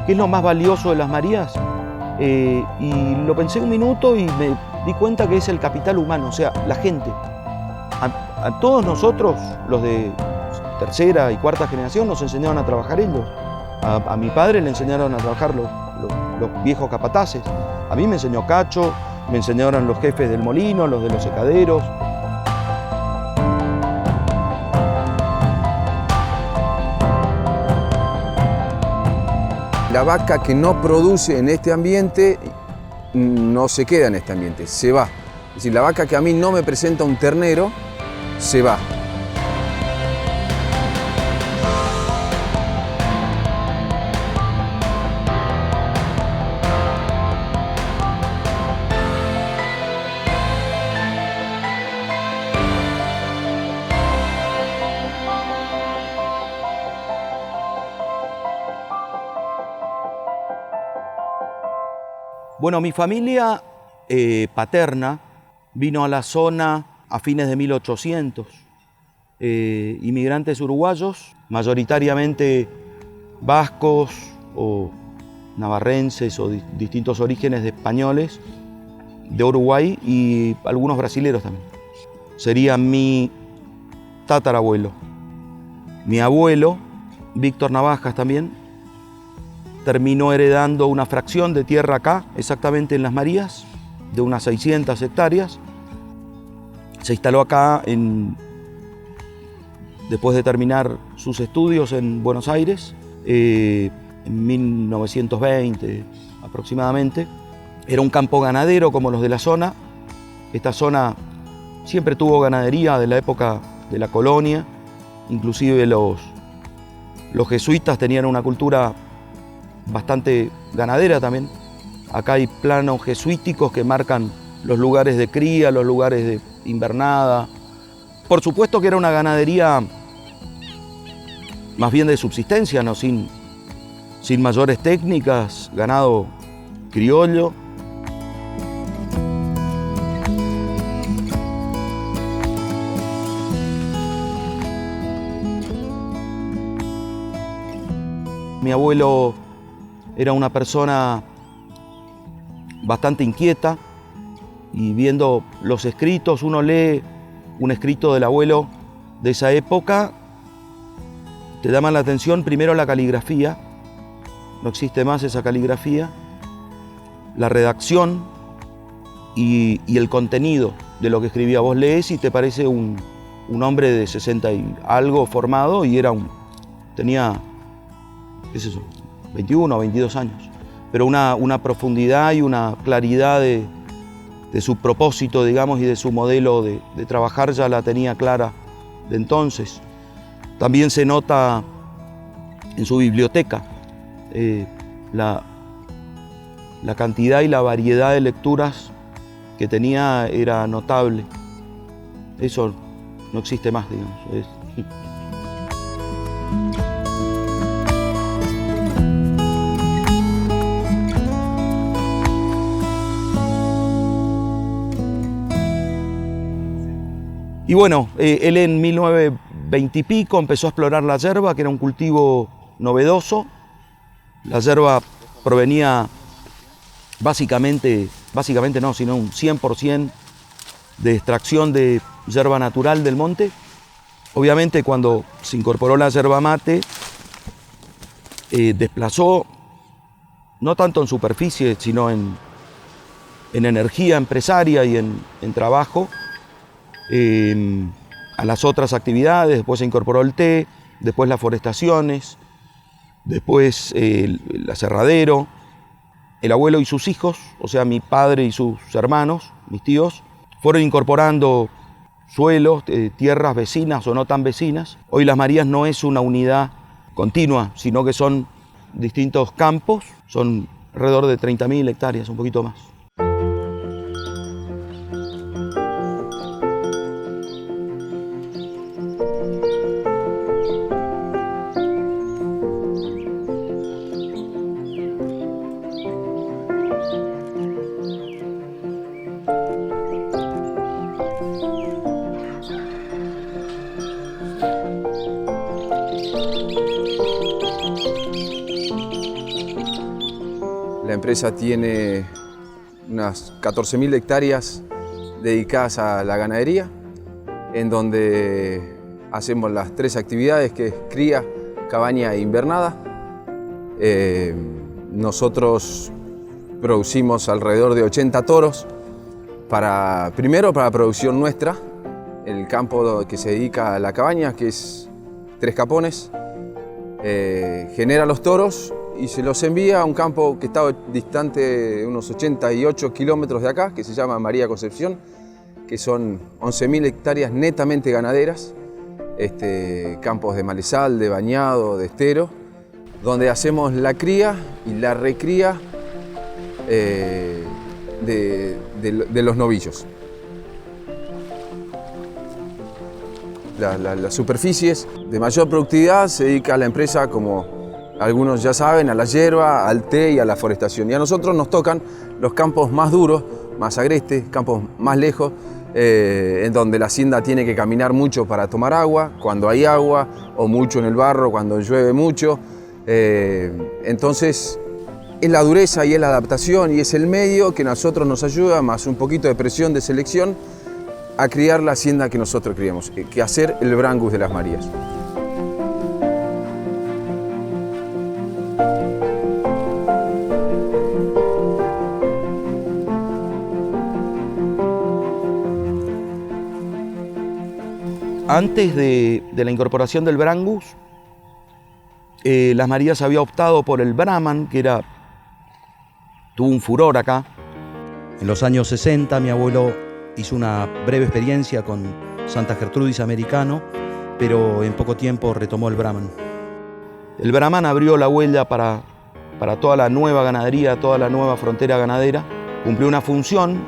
¿qué es lo más valioso de las Marías? Y lo pensé un minuto y me di cuenta que es el capital humano, o sea, la gente. A todos nosotros, los de tercera y cuarta generación, nos enseñaron a trabajar ellos. A mi padre le enseñaron a trabajar los viejos capataces. A mí me enseñó Cacho, me enseñaron los jefes del molino, los de los secaderos. La vaca que no produce en este ambiente no se queda en este ambiente, se va. Es decir, la vaca que a mí no me presenta un ternero, se va. Bueno, mi familia paterna vino a la zona a fines de 1800. Inmigrantes uruguayos, mayoritariamente vascos o navarrenses o distintos orígenes de españoles de Uruguay y algunos brasileros también. Sería mi tatarabuelo. Mi abuelo, Víctor Navajas también, terminó heredando una fracción de tierra acá, exactamente en Las Marías, de unas 600 hectáreas. Se instaló acá después de terminar sus estudios en Buenos Aires, en 1920 aproximadamente. Era un campo ganadero como los de la zona. Esta zona siempre tuvo ganadería de la época de la colonia, inclusive los jesuitas tenían una cultura bastante ganadera también. Acá hay planos jesuíticos que marcan los lugares de cría, los lugares de invernada. Por supuesto que era una ganadería más bien de subsistencia, ¿no? sin mayores técnicas, ganado criollo. Mi abuelo era una persona bastante inquieta y viendo los escritos, uno lee un escrito del abuelo de esa época, te llama la atención primero la caligrafía, no existe más esa caligrafía, la redacción y el contenido de lo que escribía. Vos lees y te parece un hombre de 60 y algo formado y tenía, ¿qué es eso?, 21 o 22 años, pero una profundidad y una claridad de su propósito, digamos, y de su modelo de trabajar ya la tenía clara de entonces. También se nota en su biblioteca la cantidad y la variedad de lecturas que tenía era notable. Eso no existe más, digamos. Y bueno, él en 1920 y pico empezó a explorar la yerba, que era un cultivo novedoso. La yerba provenía básicamente no, sino un 100% de extracción de yerba natural del monte. Obviamente cuando se incorporó la yerba mate, desplazó, no tanto en superficie, sino en energía empresaria y en trabajo, a las otras actividades. Después se incorporó el té, después las forestaciones, después el aserradero. El abuelo y sus hijos, o sea, mi padre y sus hermanos, mis tíos, fueron incorporando suelos, tierras vecinas o no tan vecinas. Hoy Las Marías no es una unidad continua, sino que son distintos campos, son alrededor de 30.000 hectáreas, un poquito más. empresa tiene unas 14.000 hectáreas dedicadas a la ganadería, en donde hacemos las 3 actividades, que es cría, cabaña e invernada. Nosotros producimos alrededor de 80 toros, primero para producción nuestra, el campo que se dedica a la cabaña, que es 3 capones, genera los toros y se los envía a un campo que está distante unos 88 kilómetros de acá, que se llama María Concepción, que son 11.000 hectáreas netamente ganaderas, campos de malezal, de bañado, de estero, donde hacemos la cría y la recría de los novillos. Las superficies de mayor productividad se dedica a la empresa, como algunos ya saben, a la hierba, al té y a la forestación. Y a nosotros nos tocan los campos más duros, más agrestes, campos más lejos, en donde la hacienda tiene que caminar mucho para tomar agua, cuando hay agua, o mucho en el barro cuando llueve mucho. Entonces es la dureza y es la adaptación y es el medio que a nosotros nos ayuda, más un poquito de presión de selección, a criar la hacienda que nosotros criamos, que hacer el Brangus de las Marías. Antes de la incorporación del Brangus, Las Marías había optado por el Brahman, que tuvo un furor acá. En los años 60 mi abuelo hizo una breve experiencia con Santa Gertrudis americano, pero en poco tiempo retomó el Brahman. El Brahman abrió la huella para toda la nueva ganadería, toda la nueva frontera ganadera, cumplió una función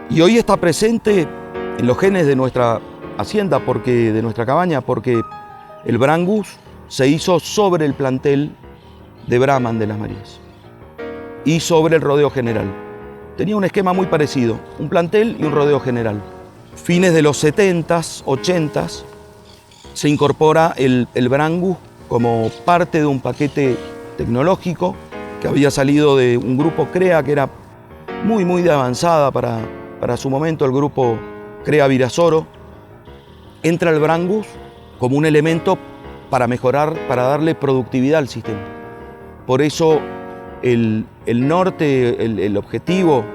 y hoy está presente en los genes de nuestra hacienda, de nuestra cabaña, porque el Brangus se hizo sobre el plantel de Brahman de Las Marías y sobre el rodeo general. Tenía un esquema muy parecido, un plantel y un rodeo general. Fines de los 70s, 80s, se incorpora el Brangus como parte de un paquete tecnológico que había salido de un grupo CREA que era muy de avanzada para su momento, el grupo CREA Virasoro. Entra el Brangus como un elemento para mejorar, para darle productividad al sistema. Por eso el norte, el objetivo,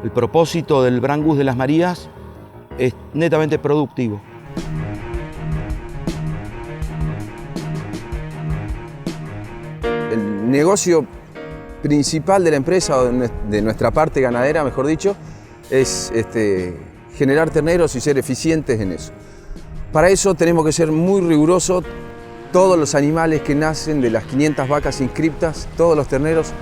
el propósito del Brangus de Las Marías es netamente productivo. El negocio principal de la empresa, o de nuestra parte ganadera, mejor dicho, es generar terneros y ser eficientes en eso. Para eso tenemos que ser muy rigurosos. Todos los animales que nacen de las 500 vacas inscriptas, todos los terneros,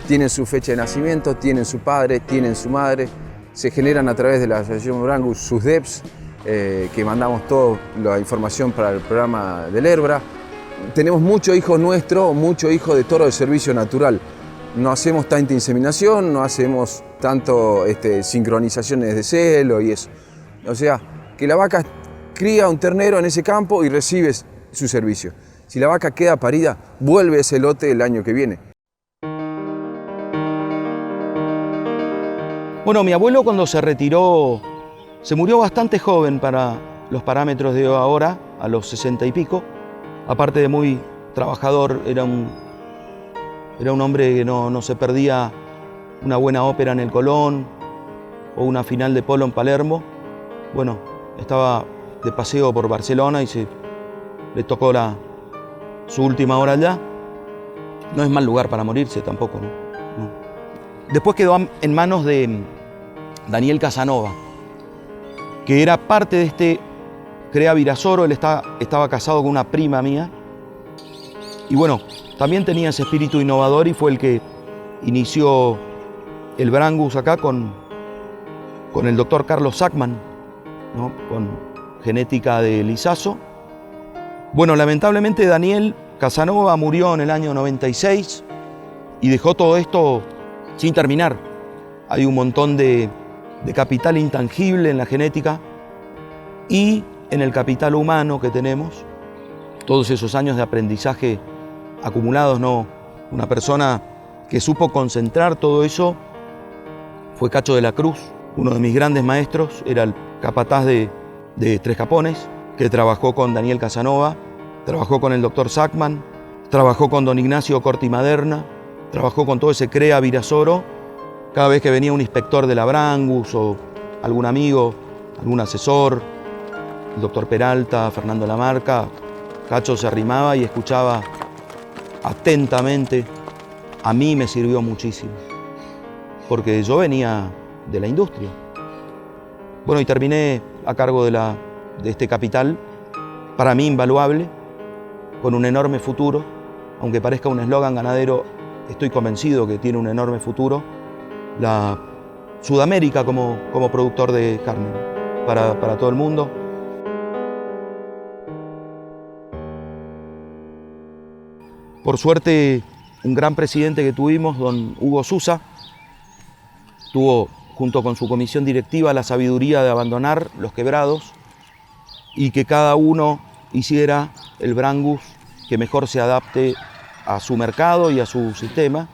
tienen su fecha de nacimiento, tienen su padre, tienen su madre. Se generan a través de la Asociación Brangus sus DEPs, que mandamos toda la información para el programa del ERBRA. Tenemos mucho hijo nuestro, mucho hijo de toro de servicio natural. No hacemos tanta inseminación, no hacemos tanto sincronizaciones de celo y eso. O sea, que la vaca cría un ternero en ese campo y recibe su servicio. Si la vaca queda parida, vuelve ese lote el año que viene. Bueno, mi abuelo cuando se retiró, se murió bastante joven para los parámetros de ahora, a los 60 y pico. Aparte de muy trabajador, era un hombre que no se perdía una buena ópera en el Colón o una final de polo en Palermo. Bueno, estaba de paseo por Barcelona y le tocó su última hora allá. No es mal lugar para morirse tampoco, ¿no? Después quedó en manos de Daniel Casanova, que era parte de CREA Virasoro. Él estaba casado con una prima mía y bueno, también tenía ese espíritu innovador y fue el que inició el Brangus acá con el doctor Carlos Sackman, ¿no? Con genética de lisazo. Bueno, lamentablemente Daniel Casanova murió en el año 96 y dejó todo esto sin terminar. Hay un montón de capital intangible en la genética y en el capital humano que tenemos, todos esos años de aprendizaje acumulados, ¿no? Una persona que supo concentrar todo eso fue Cacho de la Cruz, uno de mis grandes maestros, era el capataz de Tres Capones, que trabajó con Daniel Casanova, trabajó con el doctor Sackman, trabajó con don Ignacio Corti Maderna, trabajó con todo ese CREA Virasoro. Cada vez que venía un inspector de la Brangus o algún amigo, algún asesor, el doctor Peralta, Fernando Lamarca, Cacho se arrimaba y escuchaba atentamente. A mí me sirvió muchísimo, porque yo venía de la industria. Bueno, y terminé a cargo de este capital, para mí invaluable, con un enorme futuro. Aunque parezca un eslogan ganadero, estoy convencido que tiene un enorme futuro. La Sudamérica como productor de carne para todo el mundo. Por suerte, un gran presidente que tuvimos, don Hugo Susa, tuvo junto con su comisión directiva la sabiduría de abandonar los quebrados y que cada uno hiciera el Brangus que mejor se adapte a su mercado y a su sistema.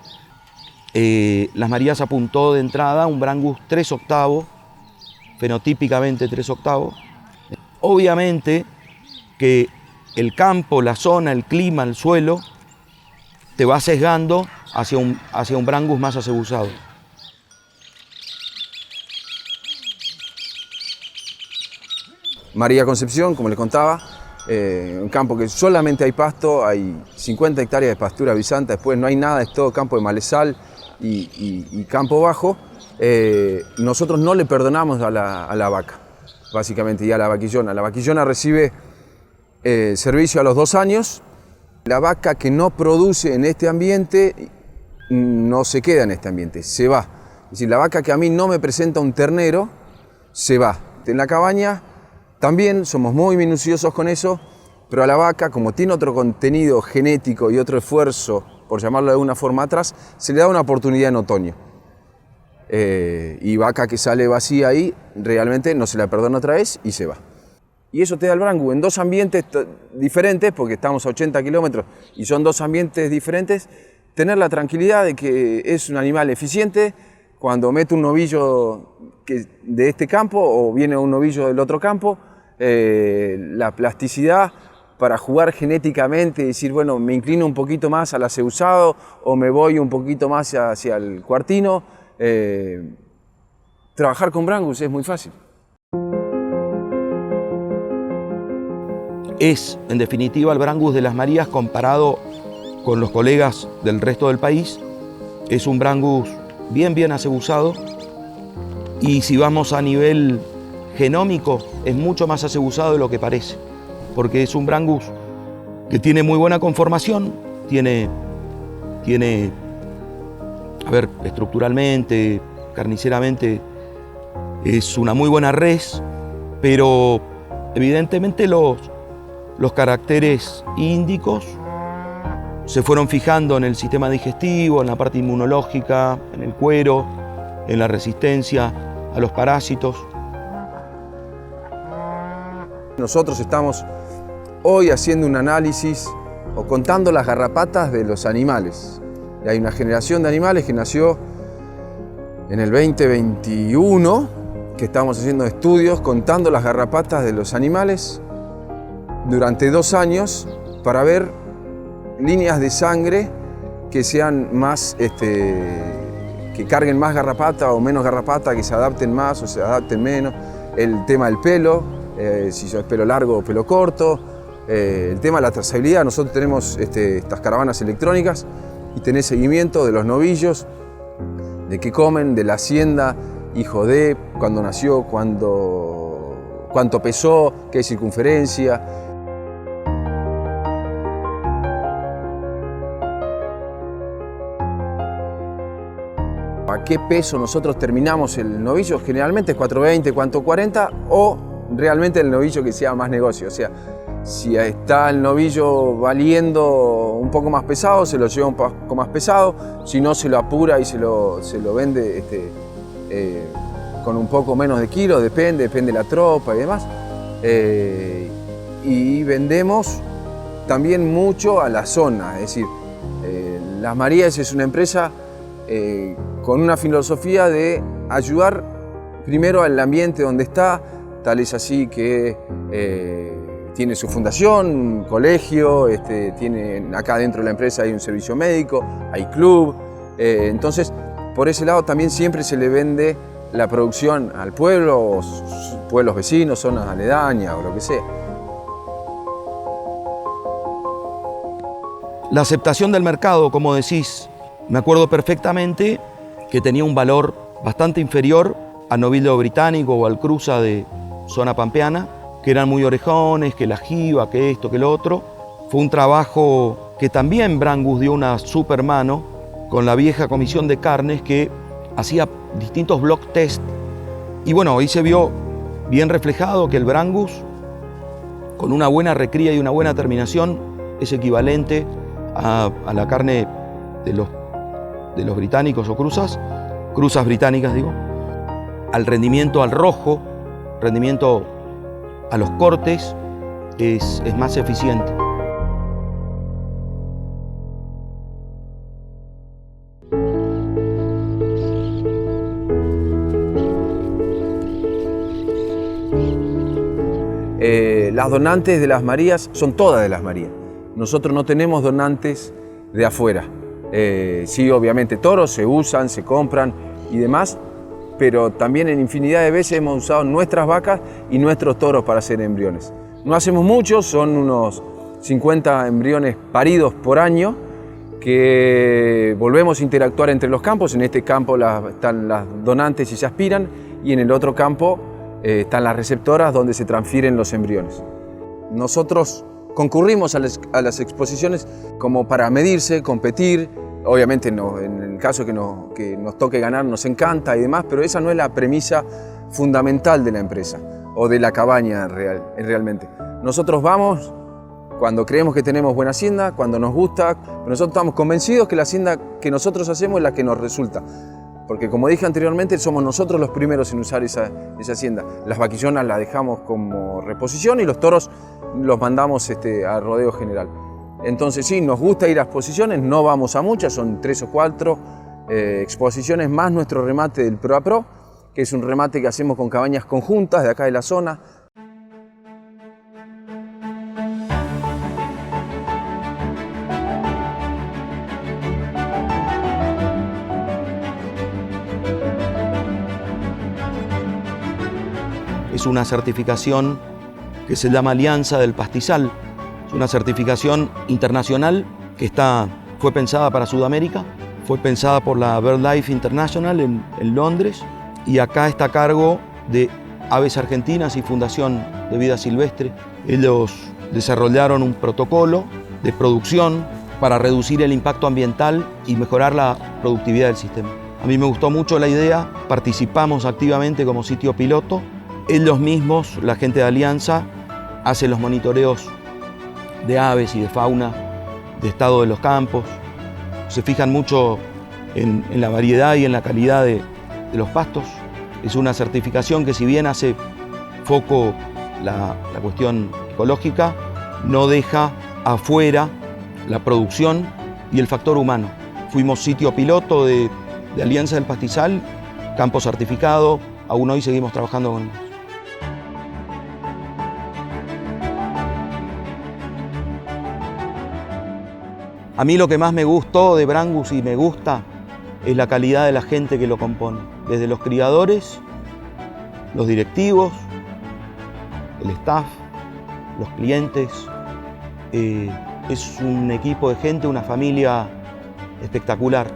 Las Marías apuntó de entrada un Brangus 3 octavo, fenotípicamente 3 octavo. Obviamente que el campo, la zona, el clima, el suelo, te va sesgando hacia un Brangus más acebuzado. María Concepción, como les contaba, un campo que solamente hay pasto, hay 50 hectáreas de pastura bisanta, después no hay nada, es todo campo de malezal y campo bajo. Nosotros no le perdonamos a la vaca, básicamente, y a la vaquillona. La vaquillona recibe servicio a los 2 años. La vaca que no produce en este ambiente no se queda en este ambiente, se va. Es decir, la vaca que a mí no me presenta un ternero, se va. En la cabaña también somos muy minuciosos con eso, pero a la vaca, como tiene otro contenido genético y otro esfuerzo, por llamarlo de alguna forma atrás, se le da una oportunidad en otoño. Y vaca que sale vacía ahí, realmente no se la perdona otra vez y se va. Y eso te da el Brangus en 2 ambientes diferentes, porque estamos a 80 kilómetros y son 2 ambientes diferentes, tener la tranquilidad de que es un animal eficiente. Cuando mete un novillo de este campo o viene un novillo del otro campo, la plasticidad para jugar genéticamente y decir, bueno, me inclino un poquito más al aceusado o me voy un poquito más hacia el cuartino. Trabajar con Brangus es muy fácil. Es, en definitiva, el Brangus de las Marías comparado con los colegas del resto del país. Es un Brangus bien acebuzado, y si vamos a nivel genómico, es mucho más acebuzado de lo que parece, porque es un Brangus que tiene muy buena conformación, tiene estructuralmente, carniceramente, es una muy buena res, pero evidentemente los caracteres índicos se fueron fijando en el sistema digestivo, en la parte inmunológica, en el cuero, en la resistencia a los parásitos. Nosotros estamos hoy haciendo un análisis o contando las garrapatas de los animales. Y hay una generación de animales que nació en el 2021, que estamos haciendo estudios contando las garrapatas de los animales durante 2 años para ver líneas de sangre que sean más, que carguen más garrapata o menos garrapata, que se adapten más o se adapten menos. El tema del pelo, si es pelo largo o pelo corto. El tema de la trazabilidad, nosotros tenemos estas caravanas electrónicas y tenés seguimiento de los novillos, de qué comen, de la hacienda, hijo de, cuándo nació, cuánto pesó, qué circunferencia. ¿A qué peso nosotros terminamos el novillo? Generalmente es 420, 440 o realmente el novillo que sea más negocio. O sea, si está el novillo valiendo un poco más pesado, se lo lleva un poco más pesado. Si no, se lo apura y se lo vende con un poco menos de kilos, depende de la tropa y demás. Y vendemos también mucho a la zona, es decir, Las Marías es una empresa con una filosofía de ayudar primero al ambiente donde está, tal es así que tiene su fundación, un colegio, acá dentro de la empresa hay un servicio médico, hay club, entonces por ese lado también siempre se le vende la producción al pueblo, o pueblos vecinos, zonas aledañas o lo que sea. La aceptación del mercado, como decís, me acuerdo perfectamente que tenía un valor bastante inferior al novillo británico o al cruza de zona pampeana, que eran muy orejones, que la jiba, que esto, que lo otro. Fue un trabajo que también Brangus dio una super mano con la vieja comisión de carnes que hacía distintos block test. Y bueno, ahí se vio bien reflejado que el Brangus, con una buena recría y una buena terminación, es equivalente a la carne de los británicos o cruzas británicas, digo, al rendimiento al rojo, rendimiento a los cortes, es más eficiente. Las donantes de las Marías son todas de las Marías. Nosotros no tenemos donantes de afuera. Sí, obviamente toros se usan, se compran y demás, pero también en infinidad de veces hemos usado nuestras vacas y nuestros toros para hacer embriones. No hacemos muchos, son unos 50 embriones paridos por año que volvemos a interactuar entre los campos. En este campo están las donantes y se aspiran, y en el otro campo están las receptoras donde se transfieren los embriones. Nosotros concurrimos a las exposiciones como para medirse, competir. Obviamente no, en el caso que nos toque ganar nos encanta y demás, pero esa no es la premisa fundamental de la empresa o de la cabaña realmente. Nosotros vamos cuando creemos que tenemos buena hacienda, cuando nos gusta, pero nosotros estamos convencidos que la hacienda que nosotros hacemos es la que nos resulta. Porque como dije anteriormente, somos nosotros los primeros en usar esa hacienda. Las vaquillonas las dejamos como reposición y los toros los mandamos a rodeo general. Entonces sí, nos gusta ir a exposiciones, no vamos a muchas, son 3 o 4 exposiciones más nuestro remate del Pro a Pro, que es un remate que hacemos con cabañas conjuntas de acá de la zona. Es una certificación que se llama Alianza del Pastizal. Es una certificación internacional que fue pensada para Sudamérica, fue pensada por la BirdLife International en Londres, y acá está a cargo de Aves Argentinas y Fundación de Vida Silvestre. Ellos desarrollaron un protocolo de producción para reducir el impacto ambiental y mejorar la productividad del sistema. A mí me gustó mucho la idea, participamos activamente como sitio piloto. Ellos mismos, la gente de Alianza, hace los monitoreos de aves y de fauna, de estado de los campos. Se fijan mucho en la variedad y en la calidad de los pastos. Es una certificación que, si bien hace foco la cuestión ecológica, no deja afuera la producción y el factor humano. Fuimos sitio piloto de Alianza del Pastizal, campo certificado, aún hoy seguimos trabajando con ellos. A mí lo que más me gustó de Brangus y me gusta es la calidad de la gente que lo compone. Desde los criadores, los directivos, el staff, los clientes. Es un equipo de gente, una familia espectacular.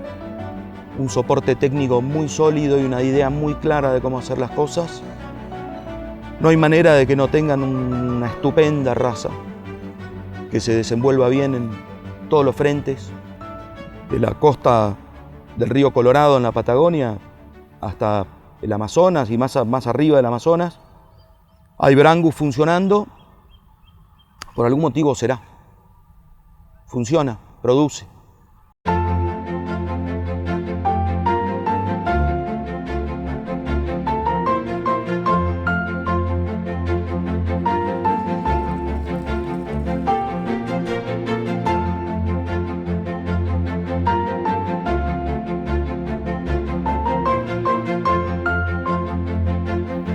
Un soporte técnico muy sólido y una idea muy clara de cómo hacer las cosas. No hay manera de que no tengan una estupenda raza que se desenvuelva bien en todos los frentes, de la costa del río Colorado en la Patagonia hasta el Amazonas y más arriba del Amazonas. Hay Brangus funcionando, por algún motivo será. Funciona, produce.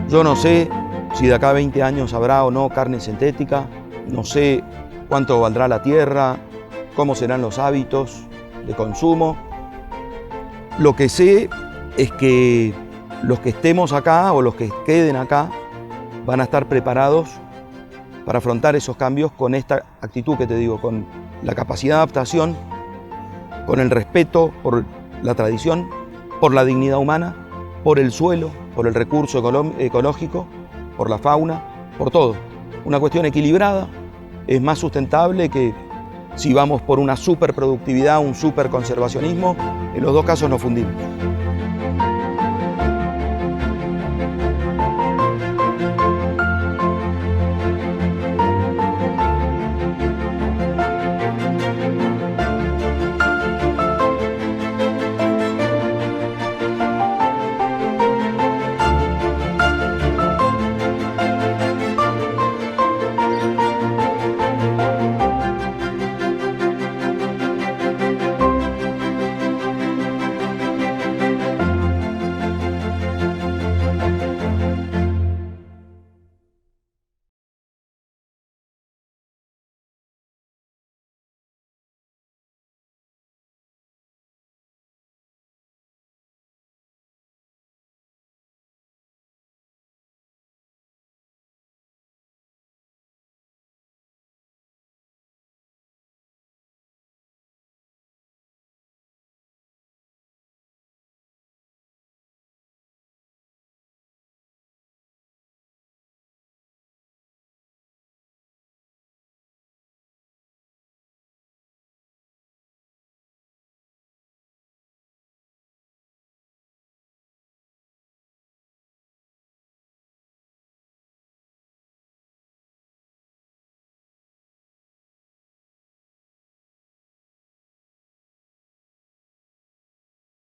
Yo no sé si de acá a 20 años habrá o no carne sintética, no sé cuánto valdrá la tierra, cómo serán los hábitos de consumo. Lo que sé es que los que estemos acá o los que queden acá van a estar preparados para afrontar esos cambios con esta actitud que te digo, con la capacidad de adaptación, con el respeto por la tradición, por la dignidad humana, por el suelo, por el recurso ecológico, por la fauna, por todo. Una cuestión equilibrada, es más sustentable que si vamos por una superproductividad, un superconservacionismo. En los dos casos nos fundimos.